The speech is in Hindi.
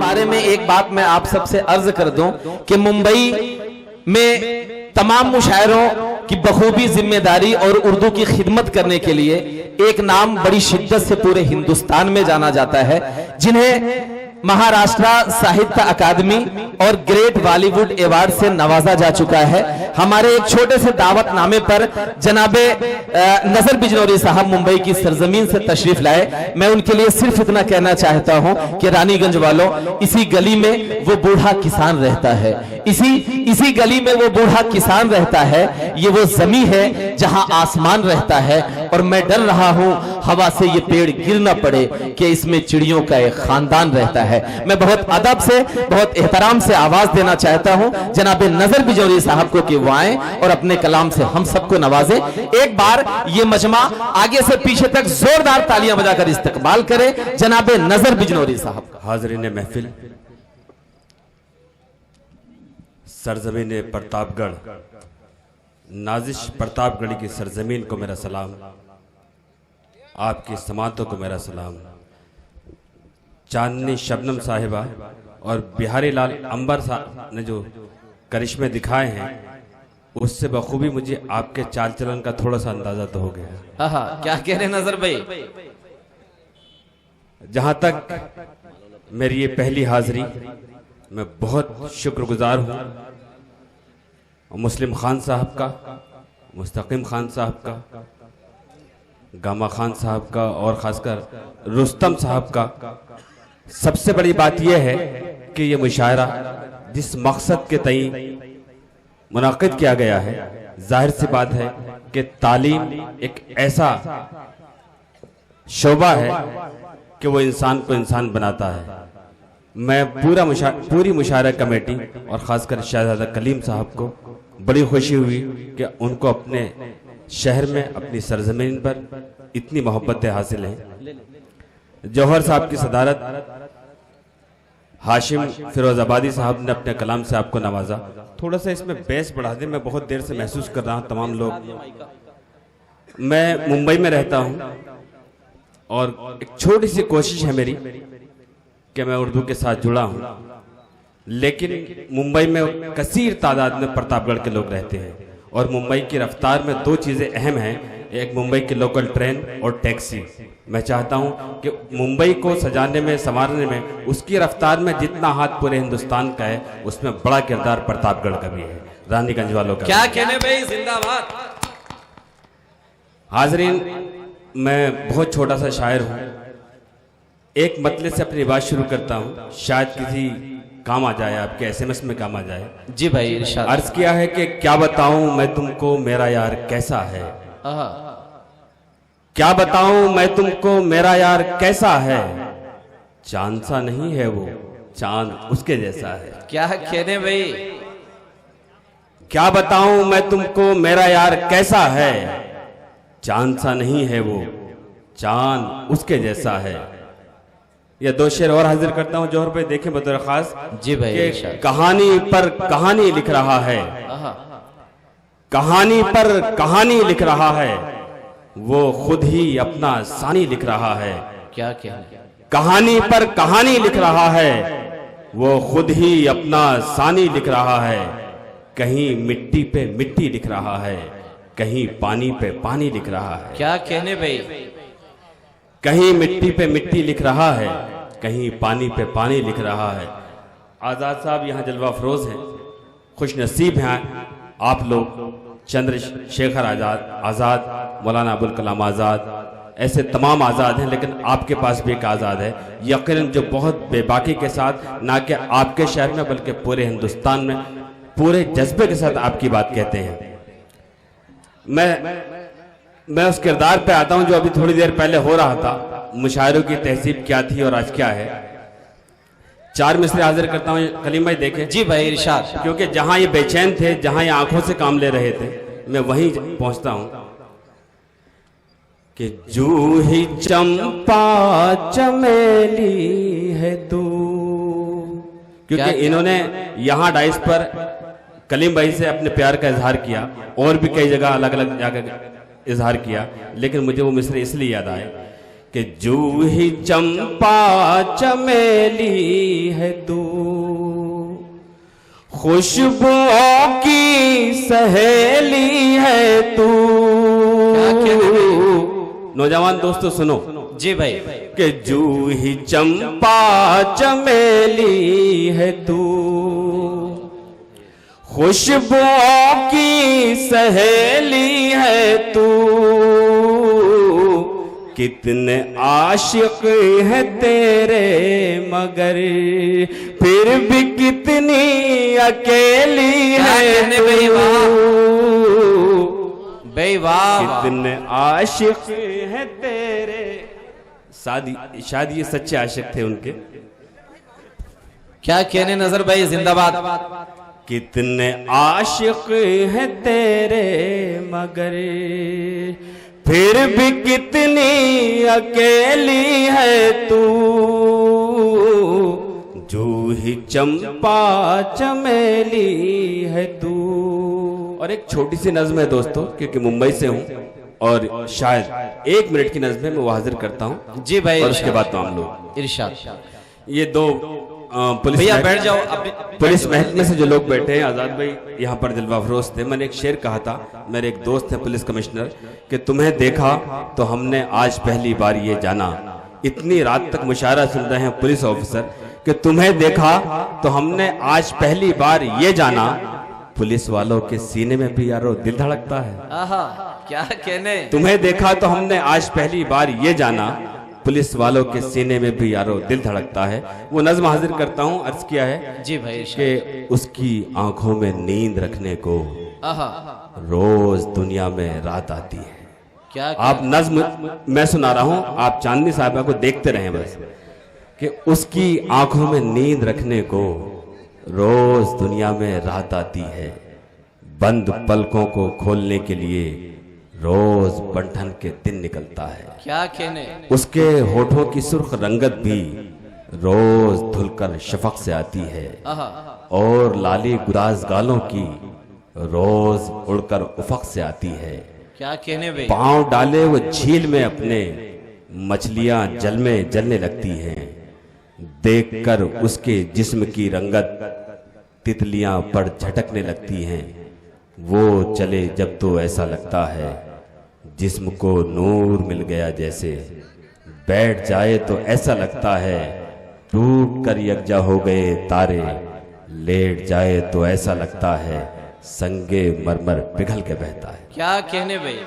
बारे में एक बात मैं आप सबसे अर्ज कर दूं कि मुंबई में तमाम मुशायरों की बखूबी जिम्मेदारी और उर्दू की खिदमत करने के लिए एक नाम बड़ी शिद्दत से पूरे हिंदुस्तान में जाना जाता है, जिन्हें महाराष्ट्र साहित्य अकादमी और ग्रेट बॉलीवुड अवार्ड से नवाजा जा चुका है। हमारे एक छोटे से दावतनामे पर जनाबे नजर बिजनौरी साहब मुंबई की सरजमीन से तशरीफ लाए। मैं उनके लिए सिर्फ इतना कहना चाहता हूं कि रानीगंज वालों, इसी गली में वो बूढ़ा किसान रहता है, इसी गली में वो बूढ़ा किसान रहता है। ये वो जमीन है जहां आसमान रहता है, और मैं डर रहा हूं हवा से ये पेड़ गिर न पड़े कि इसमें चिड़ियों का एक खानदान रहता है। मैं बहुत अदब से, बहुत एहतराम से आवाज देना चाहता हूं जनाबे नजर बिजौरी साहब को कि वो आए और अपने कलाम से हम सबको नवाजे। एक बार ये मजमा आगे से पीछे तक जोरदार तालियां बजाकर इस्तकबाल करे जनाबे नजर बिजनौरी साहब। हाज़रीन महफिल, सरजमीन प्रतापगढ़, नाजिश प्रतापगढ़ की सरजमीन को मेरा सलाम, आपकी समातों को मेरा सलाम। चांदनी शबनम साहिबा और बिहारी लाल अंबर साहब ने जो करिश्मे दिखाए हैं, उससे बखूबी मुझे आपके चाल चलन का थोड़ा सा अंदाजा तो हो गया। क्या कह रहे नजर भाई? जहां तक मेरी ये पहली हाजिरी, मैं बहुत शुक्रगुजार हूं मुस्लिम खान साहब का, मुस्तकीम खान साहब का, गामा खान साहब का और खासकर रुस्तम साहब का। सबसे बड़ी बात यह है कि यह मुशायरा जिस मकसद के तई मुनाकिद किया गया है, जाहिर सी बात है कि तालीम एक ऐसा शोबा है कि वो इंसान को इंसान बनाता है। मैं पूरी मुशायरा कमेटी और खासकर शहजादा कलीम साहब को बड़ी खुशी हुई कि उनको अपने शहर में, अपनी सरजमीन पर इतनी मोहब्बतें हासिल हैं। जौहर साहब की सदारत, हाशिम फिरोजाबादी साहब ने अपने कलाम से आपको नवाजा। थोड़ा सा इसमें बेस बढ़ा दे, मैं बहुत देर से महसूस कर रहा हूं तमाम लोग। मैं मुंबई में रहता हूं और एक छोटी सी कोशिश है मेरी कि मैं उर्दू के साथ जुड़ा हूं, लेकिन मुंबई में कसीर तादाद में प्रतापगढ़ के लोग रहते हैं और मुंबई की रफ्तार में दो चीज़ें अहम हैं, एक मुंबई की लोकल ट्रेन और टैक्सी। मैं चाहता हूं कि मुंबई को सजाने में, संवारने में उसकी रफ्तार में जितना हाथ पूरे हिंदुस्तान का है, उसमें बड़ा किरदार प्रतापगढ़ का भी है, रानीगंज वालों का। क्या कहने भाई, जिंदाबाद। हाजरीन, मैं बहुत छोटा सा शायर हूं, एक मतले से अपनी बात शुरू करता हूं, शायद किसी काम आ जाए, आपके एसएमएस में काम आ जाए। जी भाई, इरशाद। अर्ज किया है कि क्या बताऊं मैं तुमको मेरा यार कैसा है, क्या बताऊं मैं तुमको मेरा यार कैसा है, चांद सा नहीं है वो, चांद उसके जैसा है। क्या कहने भाई? क्या बताऊं मैं तुमको मेरा यार कैसा है, चांद सा नहीं है वो, चांद उसके जैसा है। ये दो शेर और हाजिर करता हूं जौहर भाई, देखें बतौर खास। जी भाई। कहानी पर कहानी लिख रहा है, कहानी पर कहानी लिख रहा है, वो खुद ही अपना सानी लिख रहा है। क्या कहने? कहानी पर कहानी लिख रहा है, वो खुद ही अपना सानी लिख रहा है। कहीं मिट्टी पे मिट्टी लिख रहा है, कहीं पानी पे पानी लिख रहा है। क्या कहने भाई? कहीं मिट्टी पे मिट्टी लिख रहा है, कहीं पानी पे पानी लिख रहा है। आजाद साहब यहाँ जलवा फरोज हैं, खुश नसीब हैं आप लोग। चंद्रशेखर आजाद, मौलाना अबुल कलाम आजाद, ऐसे तमाम आजाद हैं, लेकिन आपके पास भी एक आजाद है यकीनन, जो बहुत बेबाकी के साथ, ना कि आपके शहर में बल्कि पूरे हिंदुस्तान में पूरे जज्बे के साथ आपकी बात कहते हैं। मैं उस किरदार पे आता हूं जो अभी थोड़ी देर पहले हो रहा था, मुशायरों की तहजीब क्या थी और आज क्या है। चार मिसरे हाजिर करता हूं, कलीम भाई देखें। जी भाई, इरशाद। क्योंकि जहां ये बेचैन थे, जहां ये आंखों से काम ले रहे थे, मैं वहीं पहुंचता हूं कि जू ही चंपा चमेली है तू। क्योंकि इन्होंने यहां डाइस पर कलीम भाई से अपने प्यार का इजहार किया और भी कई जगह अलग अलग जाकर इजहार किया, लेकिन मुझे वो मिसरे इसलिए याद आए कि जूही चंपा चमेली है तू, खुशबुओं की सहेली है तू। नौजवान दोस्तों सुनो जी भाई। कि जूही चंपा चमेली है तू, खुशबुओं की सहेली है तू। कितने आशिक हैं तेरे मगर फिर भी कितनी अकेली है वाह। कितने आशिक हैं तेरे। शायद ये सच्चे आशिक थे उनके। क्या कहने नजर भाई, जिंदाबाद। कितने आशिक हैं तेरे मगर फिर भी कितनी अकेली है तू, जूही चंपा चमेली है तू। और एक छोटी सी नज्म है दोस्तों, क्योंकि मुंबई से हूं और शायद 1 मिनट की नज्म में वो हाजिर करता हूं जी भाई। और उसके बाद तो हम लोग इरशाद। ये दो पुलिस भैया बैठ जाओ। पुलिस महकमे से जो लोग बैठे हैं, आजाद भाई यहाँ पर जलवा फरोज थे। मैंने एक शेर कहा था, मेरे एक दोस्त हैं पुलिस कमिश्नर, कि तुम्हें देखा तो हमने आज पहली बार ये जाना। इतनी रात तक मुशायरा सुन रहे हैं पुलिस ऑफिसर कि तुम्हें देखा तो हमने आज पहली बार ये जाना, पुलिस वालों के सीने में भी यारो दिल धड़कता है। आहा, क्या कहने। तुम्हें देखा तो हमने आज पहली बार ये जाना, पुलिस वालों के सीने में भी यारो दिल धड़कता है। वो नज्म हाजिर करता हूँ। अर्ज किया है जी भाई कि उसकी आंखों में नींद रखने को आहा, रोज दुनिया में रात आती है। क्या आप नज्म मैं सुना रहा हूँ, आप चांदनी साहिबा को देखते रहें बस। कि उसकी आंखों में नींद रखने को रोज दुनिया में रात आती है, बंद पलकों को खोलने के लिए रोज बंठन के दिन निकलता है। क्या कहने। उसके होठों की सुर्ख रंगत भी रोज धुलकर शफक से आती है, आहा, और लाली गुदाज गालों की रोज उड़कर उफक से आती है। क्या कहने भाई। पांव डाले वो झील में अपने मछलियां जल में जलने लगती हैं, देखकर उसके जिस्म की रंगत तितलियां पड़ झटकने लगती हैं। वो चले जब तो ऐसा लगता है जिस्म को नूर मिल गया जैसे, बैठ जाए तो ऐसा लगता है टूट कर यकजा हो गए तारे, लेट जाए तो ऐसा लगता है संगे मरमर पिघल के बहता है। क्या कहने भाई।